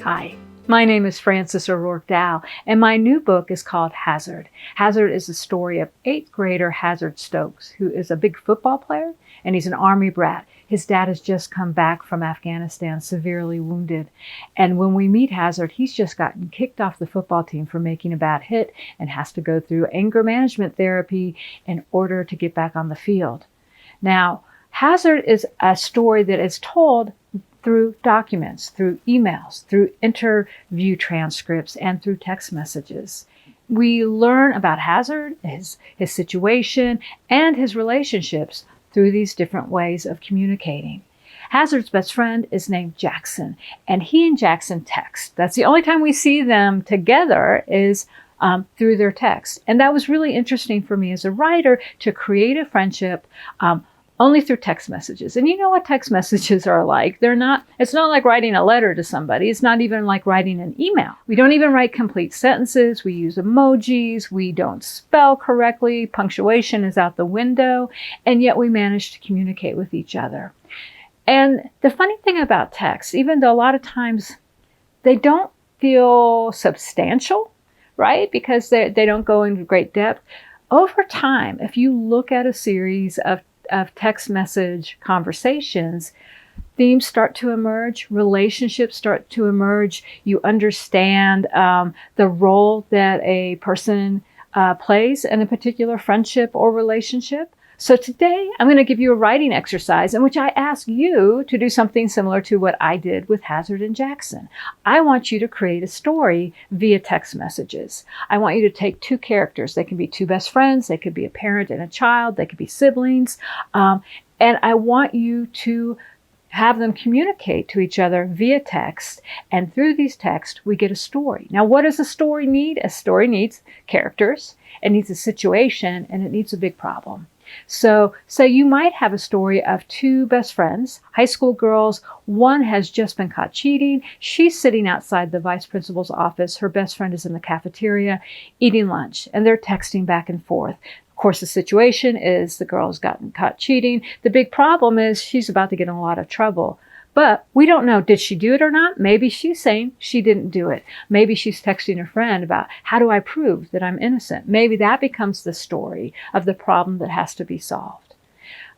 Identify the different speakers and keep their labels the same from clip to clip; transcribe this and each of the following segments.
Speaker 1: Hi, my name is Frances O'Rourke Dowell, and my new book is called Hazard. Hazard is the story of 8th grader Hazard Stokes, who is a big football player, and he's an Army brat. His dad has just come back from Afghanistan severely wounded. And when we meet Hazard, he's just gotten kicked off the football team for making a bad hit and has to go through anger management therapy in order to get back on the field. Now, Hazard is a story that is told through documents, through emails, through interview transcripts, and through text messages. We learn about Hazard, his situation, and his relationships through these different ways of communicating. Hazard's best friend is named Jackson, and he and Jackson text. That's the only time we see them together is through their text. And that was really interesting for me as a writer to create a friendship only through text messages. And you know what text messages are like. It's not like writing a letter to somebody. It's not even like writing an email. We don't even write complete sentences. We use emojis. We don't spell correctly. Punctuation is out the window. And yet we manage to communicate with each other. And the funny thing about text, even though a lot of times they don't feel substantial, right? Because they don't go into great depth. Over time, if you look at a series of text message conversations, themes start to emerge, relationships start to emerge. You understand the role that a person plays in a particular friendship or relationship. So today I'm going to give you a writing exercise in which I ask you to do something similar to what I did with Hazard and Jackson. I want you to create a story via text messages. I want you to take two characters. They can be two best friends. They could be a parent and a child. They could be siblings. And I want you to have them communicate to each other via text. And through these texts, we get a story. Now, what does a story need? A story needs characters. It needs a situation, and it needs a big problem. So you might have a story of two best friends, high school girls. One has just been caught cheating. She's sitting outside the vice principal's office. Her best friend is in the cafeteria eating lunch, and they're texting back and forth. Of course, the situation is the girl's gotten caught cheating. The big problem is she's about to get in a lot of trouble. But we don't know, did she do it or not? Maybe she's saying she didn't do it. Maybe she's texting her friend about, how do I prove that I'm innocent? Maybe that becomes the story of the problem that has to be solved.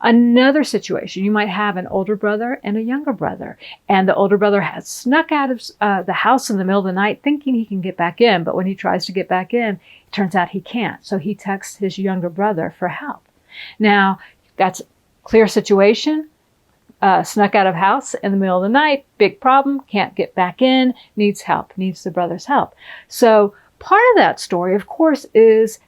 Speaker 1: Another situation, you might have an older brother and a younger brother. And the older brother has snuck out of the house in the middle of the night thinking he can get back in. But when he tries to get back in, it turns out he can't. So he texts his younger brother for help. Now, that's a clear situation. Snuck out of house in the middle of the night, big problem, can't get back in, needs help, needs the brother's help. So part of that story, of course, is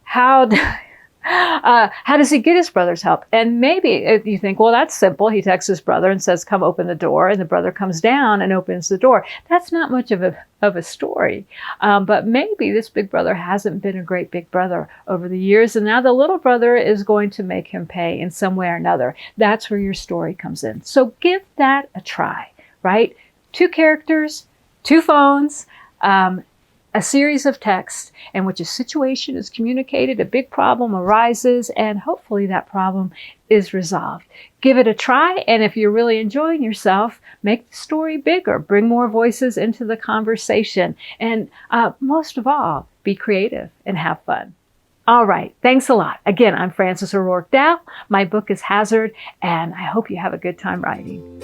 Speaker 1: how does he get his brother's help? And maybe you think, well, that's simple. He texts his brother and says, come open the door. And the brother comes down and opens the door. That's not much of a story. But maybe this big brother hasn't been a great big brother over the years. And now the little brother is going to make him pay in some way or another. That's where your story comes in. So give that a try, right? Two characters, two phones, a series of texts in which a situation is communicated, a big problem arises, and hopefully that problem is resolved. Give it a try, and if you're really enjoying yourself, make the story bigger, bring more voices into the conversation, and most of all, be creative and have fun. All right, thanks a lot. Again, I'm Frances O'Rourke Dowell. My book is Hazard, and I hope you have a good time writing.